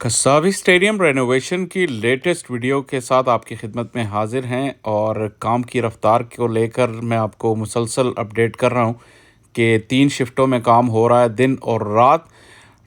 कसावी stadium renovation की latest video के साथ आपकी खिदमत में हाजिर हैं और काम की रफ्तार को लेकर मैं आपको मुसलसल अपडेट कर रहा हूं कि 3 शिफ्टों में काम हो रहा है, दिन और रात।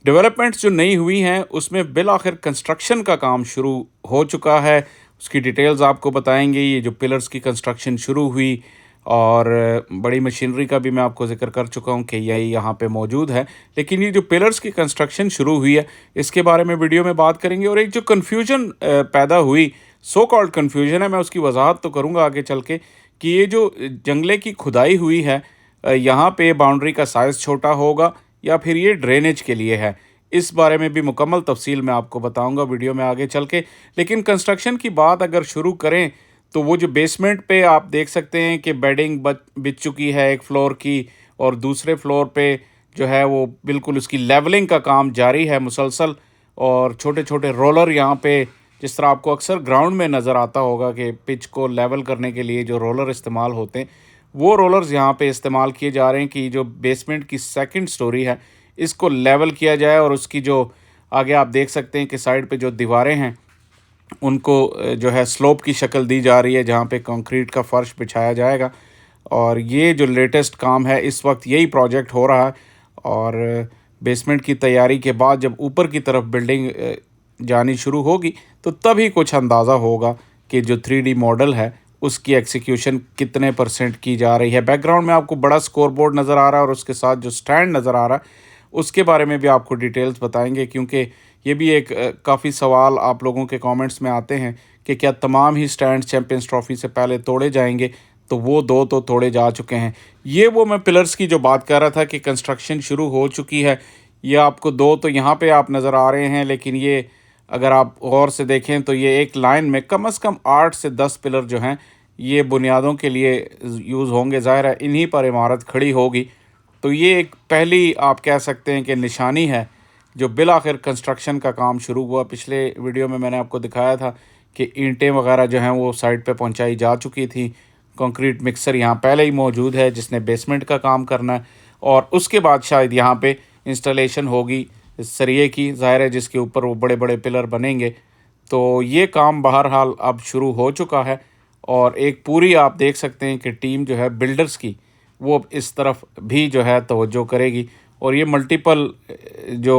डेवलपमेंट्स जो नई हुई हैं उसमें बिल आखिर कंस्ट्रक्शन का काम शुरू हो चुका है। उसकी डिटेल्स आपको बताएंगे। ये जो पिलर्स की कंस्ट्रक्शन शुरू हुई और बड़ी मशीनरी का भी मैं आपको ज़िक्र कर चुका हूँ कि यही यहाँ पे मौजूद है। लेकिन ये जो पिलर्स की कंस्ट्रक्शन शुरू हुई है इसके बारे में वीडियो में बात करेंगे। और एक जो कन्फ्यूजन पैदा हुई, सो कॉल्ड कन्फ्यूजन है, मैं उसकी वजाहत तो करूँगा आगे चल के कि ये जो जंगले की खुदाई हुई है, यहाँ पे बाउंड्री का साइज़ छोटा होगा या फिर ये ड्रेनेज के लिए है। इस बारे में भी मुकम्मल तफसील मैं आपको बताऊंगा वीडियो में आगे चल के। लेकिन कंस्ट्रक्शन की बात अगर शुरू करें तो वो जो बेसमेंट पे आप देख सकते हैं कि बेडिंग बिछ चुकी है एक फ्लोर की, और दूसरे फ्लोर पे जो है वो बिल्कुल उसकी लेवलिंग का काम जारी है मुसलसल। और छोटे छोटे रोलर यहाँ पे, जिस तरह आपको अक्सर ग्राउंड में नज़र आता होगा कि पिच को लेवल करने के लिए जो रोलर इस्तेमाल होते हैं, वो रोलर्स यहाँ पे इस्तेमाल किए जा रहे हैं कि जो बेसमेंट की सेकंड स्टोरी है इसको लेवल किया जाए। और उसकी जो आगे आप देख सकते हैं कि साइड पे जो दीवारें हैं उनको जो है स्लोप की शक्ल दी जा रही है, जहाँ पे कंक्रीट का फ़र्श बिछाया जाएगा। और ये जो लेटेस्ट काम है इस वक्त यही प्रोजेक्ट हो रहा है। और बेसमेंट की तैयारी के बाद जब ऊपर की तरफ बिल्डिंग जानी शुरू होगी तो तभी कुछ अंदाज़ा होगा कि जो 3D मॉडल है उसकी एग्जीक्यूशन कितने परसेंट की जा रही है। बैकग्राउंड में आपको बड़ा स्कोर बोर्ड नज़र आ रहा है और उसके साथ जो स्टैंड नज़र आ रहा है उसके बारे में भी आपको डिटेल्स बताएंगे, क्योंकि ये भी एक काफ़ी सवाल आप लोगों के कमेंट्स में आते हैं कि क्या तमाम ही स्टैंड चैम्पियंस ट्रॉफी से पहले तोड़े जाएंगे। तो वो दो तो तोड़े जा चुके हैं। ये वो मैं पिलर्स की जो बात कर रहा था कि कंस्ट्रक्शन शुरू हो चुकी है। ये आपको दो तो यहाँ पे आप नज़र आ रहे हैं, लेकिन ये अगर आप गौर से देखें तो ये एक लाइन में कम से कम 8 से 10 पिलर जो हैं ये बुनियादों के लिए यूज़ होंगे। ज़ाहिर है इन्हीं पर इमारत खड़ी होगी। तो ये एक पहली आप कह सकते हैं कि निशानी है जो बिल आखिर कंस्ट्रक्शन का काम शुरू हुआ। पिछले वीडियो में मैंने आपको दिखाया था कि ईंटें वगैरह जो हैं वो साइड पे पहुंचाई जा चुकी थी। कंक्रीट मिक्सर यहाँ पहले ही मौजूद है जिसने बेसमेंट का काम करना है, और उसके बाद शायद यहाँ पे इंस्टॉलेशन होगी सरिये की, ज़ाहिर है जिसके ऊपर वो बड़े बड़े पिलर बनेंगे। तो ये काम बहरहाल अब शुरू हो चुका है। और एक पूरी आप देख सकते हैं कि टीम जो है बिल्डर्स की वो अब इस तरफ भी जो है तवज्जो करेगी। और ये मल्टीपल जो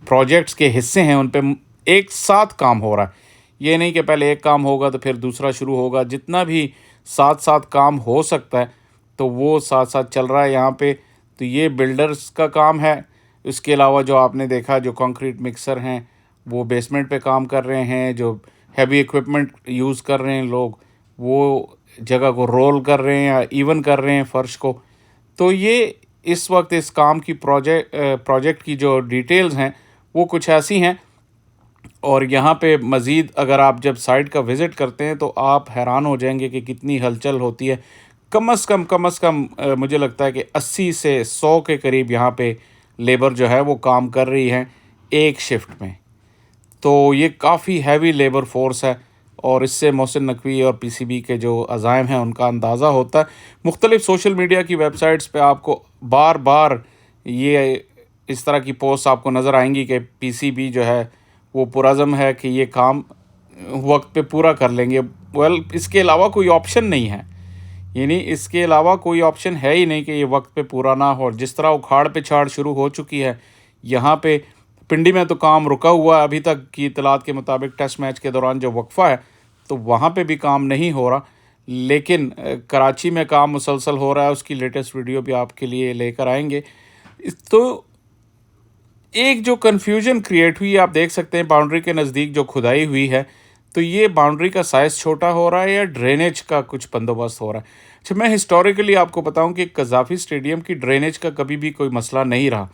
प्रोजेक्ट्स के हिस्से हैं उन पे एक साथ काम हो रहा है। ये नहीं कि पहले एक काम होगा तो फिर दूसरा शुरू होगा। जितना भी साथ साथ काम हो सकता है तो वो साथ साथ चल रहा है यहाँ पे। तो ये बिल्डर्स का काम है। इसके अलावा जो आपने देखा जो कंक्रीट मिक्सर हैं वो बेसमेंट पे काम कर रहे हैं। जो हैवी इक्विपमेंट यूज़ कर रहे हैं लोग वो जगह को रोल कर रहे हैं या इवन कर रहे हैं फ़र्श को। तो ये इस वक्त इस काम की प्रोजेक्ट की जो डिटेल्स हैं वो कुछ ऐसी हैं। और यहाँ पे मज़ीद अगर आप जब साइट का विज़िट करते हैं तो आप हैरान हो जाएंगे कि कितनी हलचल होती है। कम अज़ कम मुझे लगता है कि 80 से 100 के करीब यहाँ पे लेबर जो है वो काम कर रही है एक शिफ्ट में। तो ये काफ़ी हैवी लेबर फोर्स है। और इससे मोहसिन नकवी और पीसीबी के जो अज़ाइम हैं उनका अंदाज़ा होता है। मुख्तलिफ़ सोशल मीडिया की वेबसाइट्स पे आपको बार बार ये इस तरह की पोस्ट आपको नज़र आएंगी कि पीसीबी जो है वो पुरज़म है कि ये काम वक्त पे पूरा कर लेंगे। इसके अलावा कोई ऑप्शन नहीं है। यानी इसके अलावा कोई ऑप्शन है ही नहीं कि ये वक्त पे पूरा ना हो। जिस तरह उखाड़ पिछाड़ शुरू हो चुकी है यहाँ पे पिंडी में तो काम रुका हुआ है अभी तक की इतलात के मुताबिक। टेस्ट मैच के दौरान जो वक्फा है तो वहाँ पे भी काम नहीं हो रहा। लेकिन कराची में काम मुसलसल हो रहा है। उसकी लेटेस्ट वीडियो भी आपके लिए लेकर आएंगे। तो एक जो कन्फ्यूजन क्रिएट हुई आप देख सकते हैं बाउंड्री के नज़दीक जो खुदाई हुई है, तो ये बाउंड्री का साइज़ छोटा हो रहा है या ड्रेनेज का कुछ बंदोबस्त हो रहा है। अच्छा, मैं हिस्टोरिकली आपको बताऊं कि कज़ाफ़ी स्टेडियम की ड्रेनेज का कभी भी कोई मसला नहीं रहा।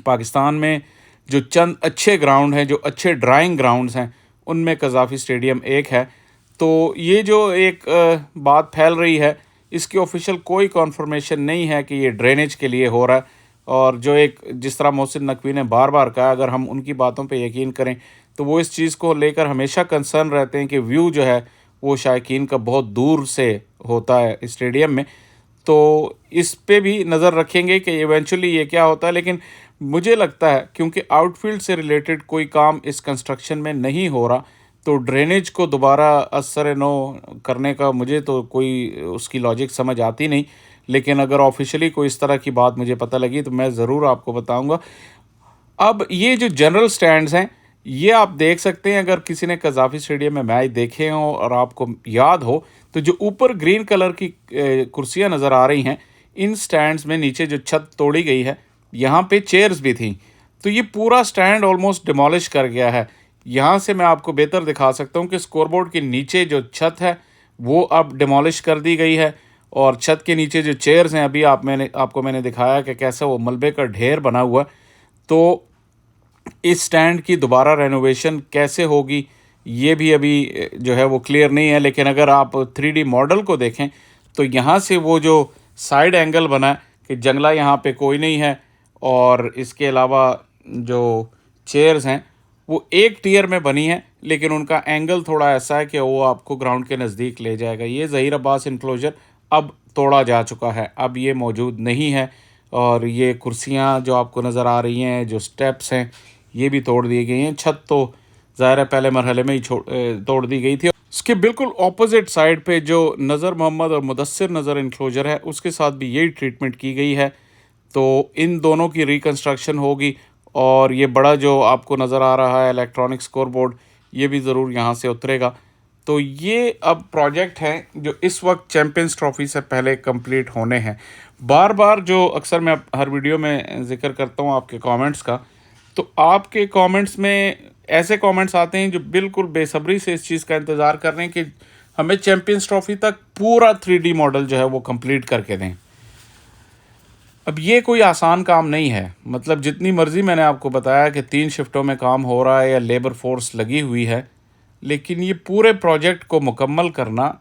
पाकिस्तान में जो चंद अच्छे ग्राउंड हैं, जो अच्छे ड्राइंग ग्राउंड्स हैं, उनमें कज़ाफ़ी स्टेडियम एक है। तो ये जो एक बात फैल रही है इसकी ऑफिशियल कोई कॉन्फर्मेशन नहीं है कि ये ड्रेनेज के लिए हो रहा है। और जो एक जिस तरह मोहसिन नकवी ने बार बार कहा, अगर हम उनकी बातों पे यकीन करें तो वो इस चीज़ को लेकर हमेशा कंसर्न रहते हैं कि व्यू जो है वो शायकीन का बहुत दूर से होता है स्टेडियम में। तो इस पे भी नज़र रखेंगे कि इवेंचुअली ये क्या होता है। लेकिन مجھے لگتا ہے کیونکہ آؤٹ فیلڈ سے ریلیٹڈ کوئی کام اس کنسٹرکشن میں نہیں ہو رہا، تو ڈرینیج کو دوبارہ اثر نو کرنے کا مجھے تو کوئی اس کی لاجک سمجھ آتی نہیں، لیکن اگر آفیشلی کوئی اس طرح کی بات مجھے پتہ لگی تو میں ضرور آپ کو بتاؤں گا۔ اب یہ جو جنرل سٹینڈز ہیں، یہ آپ دیکھ سکتے ہیں، اگر کسی نے قذافی اسٹیڈیم میں میچ دیکھے ہوں اور آپ کو یاد ہو تو جو اوپر گرین کلر کی کرسیاں نظر آ رہی ہیں، ان سٹینڈز میں نیچے جو چھت توڑی گئی ہے، یہاں پہ چیئرز بھی تھیں، تو یہ پورا سٹینڈ آلموسٹ ڈیمالش کر گیا ہے۔ یہاں سے میں آپ کو بہتر دکھا سکتا ہوں کہ اسکور بورڈ کے نیچے جو چھت ہے وہ اب ڈیمالش کر دی گئی ہے، اور چھت کے نیچے جو چیئرز ہیں، ابھی آپ کو میں نے دکھایا کہ کیسا وہ ملبے کا ڈھیر بنا ہوا ہے۔ تو اس سٹینڈ کی دوبارہ رینوویشن کیسے ہوگی یہ بھی ابھی جو ہے وہ کلیئر نہیں ہے، لیکن اگر آپ 3D ماڈل کو دیکھیں تو یہاں سے وہ جو سائیڈ اینگل بنا ہے کہ جنگلہ یہاں پہ کوئی نہیں ہے، اور اس کے علاوہ جو چیئرز ہیں وہ ایک ٹیئر میں بنی ہیں، لیکن ان کا اینگل تھوڑا ایسا ہے کہ وہ آپ کو گراؤنڈ کے نزدیک لے جائے گا۔ یہ ظہیر عباس انکلوجر اب توڑا جا چکا ہے، اب یہ موجود نہیں ہے، اور یہ کرسیاں جو آپ کو نظر آ رہی ہیں، جو سٹیپس ہیں، یہ بھی توڑ دی گئی ہیں۔ چھت تو ظاہر ہے پہلے مرحلے میں ہی توڑ دی گئی تھی۔ اس کے بالکل اپوزٹ سائڈ پہ جو نظر محمد اور مدثر نظر انکلوجر ہے، اس کے ساتھ بھی یہی ٹریٹمنٹ کی گئی ہے، تو ان دونوں کی ریکنسٹرکشن ہوگی، اور یہ بڑا جو آپ کو نظر آ رہا ہے الیکٹرانک اسکور بورڈ، یہ بھی ضرور یہاں سے اترے گا۔ تو یہ اب پروجیکٹ ہیں جو اس وقت چیمپئنز ٹرافی سے پہلے کمپلیٹ ہونے ہیں۔ بار بار جو اکثر میں ہر ویڈیو میں ذکر کرتا ہوں آپ کے کامنٹس کا، تو آپ کے کامنٹس میں ایسے کامنٹس آتے ہیں جو بالکل بے صبری سے اس چیز کا انتظار کر رہے ہیں کہ ہمیں چیمپئنز ٹرافی تک پورا 3D ماڈل جو ہے وہ کمپلیٹ کر کے دیں۔ اب یہ کوئی آسان کام نہیں ہے، مطلب جتنی مرضی میں نے آپ کو بتایا کہ 3 شفٹوں میں کام ہو رہا ہے یا لیبر فورس لگی ہوئی ہے، لیکن یہ پورے پروجیکٹ کو مکمل کرنا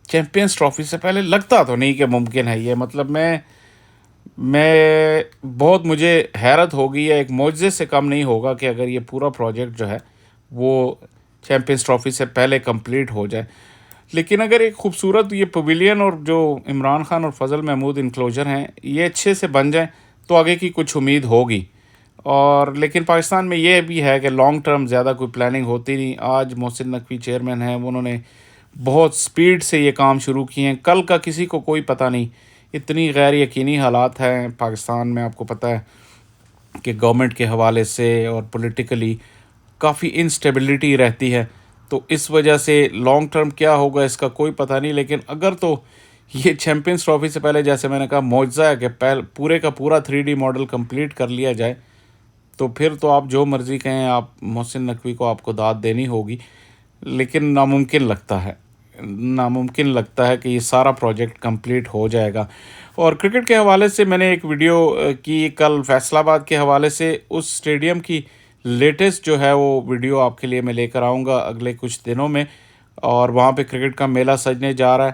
چیمپئنز ٹرافی سے پہلے لگتا تو نہیں کہ ممکن ہے۔ یہ مطلب میں بہت مجھے حیرت ہوگی، یا ایک معجزے سے کم نہیں ہوگا کہ اگر یہ پورا پروجیکٹ جو ہے وہ چیمپئنز ٹرافی سے پہلے کمپلیٹ ہو جائے۔ لیکن اگر ایک خوبصورت یہ پویلین اور جو عمران خان اور فضل محمود انکلوجر ہیں یہ اچھے سے بن جائیں تو آگے کی کچھ امید ہوگی۔ اور لیکن پاکستان میں یہ بھی ہے کہ لانگ ٹرم زیادہ کوئی پلاننگ ہوتی نہیں۔ آج محسن نقوی چیئرمین ہیں، انہوں نے بہت سپیڈ سے یہ کام شروع کیے ہیں، کل کا کسی کو کوئی پتہ نہیں، اتنی غیر یقینی حالات ہیں پاکستان میں۔ آپ کو پتہ ہے کہ گورنمنٹ کے حوالے سے اور پولیٹیکلی کافی انسٹیبلٹی رہتی ہے، تو اس وجہ سے لانگ ٹرم کیا ہوگا اس کا کوئی پتہ نہیں۔ لیکن اگر تو یہ چیمپئنز ٹرافی سے پہلے، جیسے میں نے کہا، معجزہ ہے کہ پورے کا پورا 3D ماڈل کمپلیٹ کر لیا جائے، تو پھر تو آپ جو مرضی کہیں، آپ محسن نقوی کو آپ کو داد دینی ہوگی، لیکن ناممکن لگتا ہے کہ یہ سارا پروجیکٹ کمپلیٹ ہو جائے گا۔ اور کرکٹ کے حوالے سے میں نے ایک ویڈیو کی کل فیصل آباد کے حوالے سے، اس اسٹیڈیم کی لیٹسٹ جو ہے وہ ویڈیو آپ کے لیے میں لے کر آؤں گا اگلے کچھ دنوں میں، اور وہاں پہ کرکٹ کا میلہ سجنے جا رہا ہے۔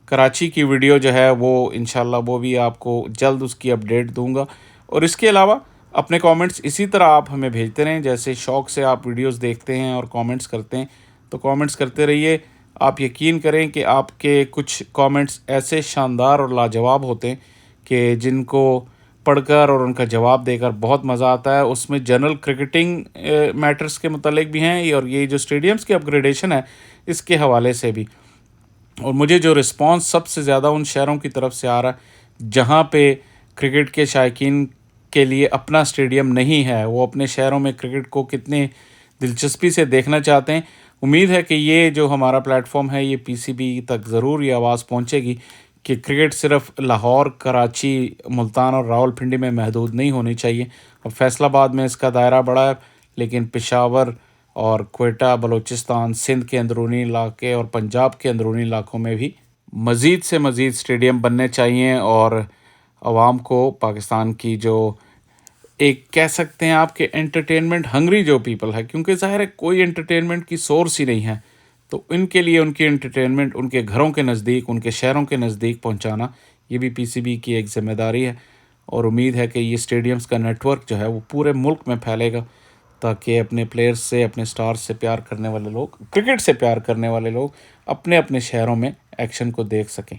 کراچی کی ویڈیو جو ہے وہ انشاءاللہ وہ بھی آپ کو جلد اس کی اپڈیٹ دوں گا۔ اور اس کے علاوہ اپنے کامنٹس اسی طرح آپ ہمیں بھیجتے رہیں، جیسے شوق سے آپ ویڈیوز دیکھتے ہیں اور کامنٹس کرتے ہیں، تو کامنٹس کرتے رہیے۔ آپ یقین کریں کہ آپ کے کچھ کامنٹس ایسے شاندار اور لاجواب ہوتے ہیں کہ جن کو پڑھ کر اور ان کا جواب دے کر بہت مزہ آتا ہے۔ اس میں جنرل کرکٹنگ میٹرز کے متعلق بھی ہیں، اور یہ جو اسٹیڈیمز کی اپگریڈیشن ہے اس کے حوالے سے بھی۔ اور مجھے جو رسپانس سب سے زیادہ ان شہروں کی طرف سے آ رہا ہے جہاں پہ کرکٹ کے شائقین کے لیے اپنا اسٹیڈیم نہیں ہے، وہ اپنے شہروں میں کرکٹ کو کتنے دلچسپی سے دیکھنا چاہتے ہیں۔ امید ہے کہ یہ جو ہمارا پلیٹ فارم ہے یہ PCB تک ضرور یہ آواز پہنچے گی کہ کرکٹ صرف لاہور، کراچی، ملتان اور راولپنڈی میں محدود نہیں ہونی چاہیے۔ اب فیصل آباد میں اس کا دائرہ بڑا ہے، لیکن پشاور اور کوئٹہ، بلوچستان، سندھ کے اندرونی علاقے اور پنجاب کے اندرونی علاقوں میں بھی مزید سے مزید اسٹیڈیم بننے چاہیے، اور عوام کو، پاکستان کی جو ایک کہہ سکتے ہیں آپ کہ انٹرٹینمنٹ ہنگری جو پیپل ہے، کیونکہ ظاہر ہے کوئی انٹرٹینمنٹ کی سورس ہی نہیں ہے، تو ان کے لیے ان کی انٹرٹینمنٹ ان کے گھروں کے نزدیک، ان کے شہروں کے نزدیک پہنچانا، یہ بھی PCB کی ایک ذمہ داری ہے۔ اور امید ہے کہ یہ اسٹیڈیمز کا نیٹ ورک جو ہے وہ پورے ملک میں پھیلے گا، تاکہ اپنے پلیئرز سے، اپنے سٹارز سے پیار کرنے والے لوگ، کرکٹ سے پیار کرنے والے لوگ اپنے اپنے شہروں میں ایکشن کو دیکھ سکیں۔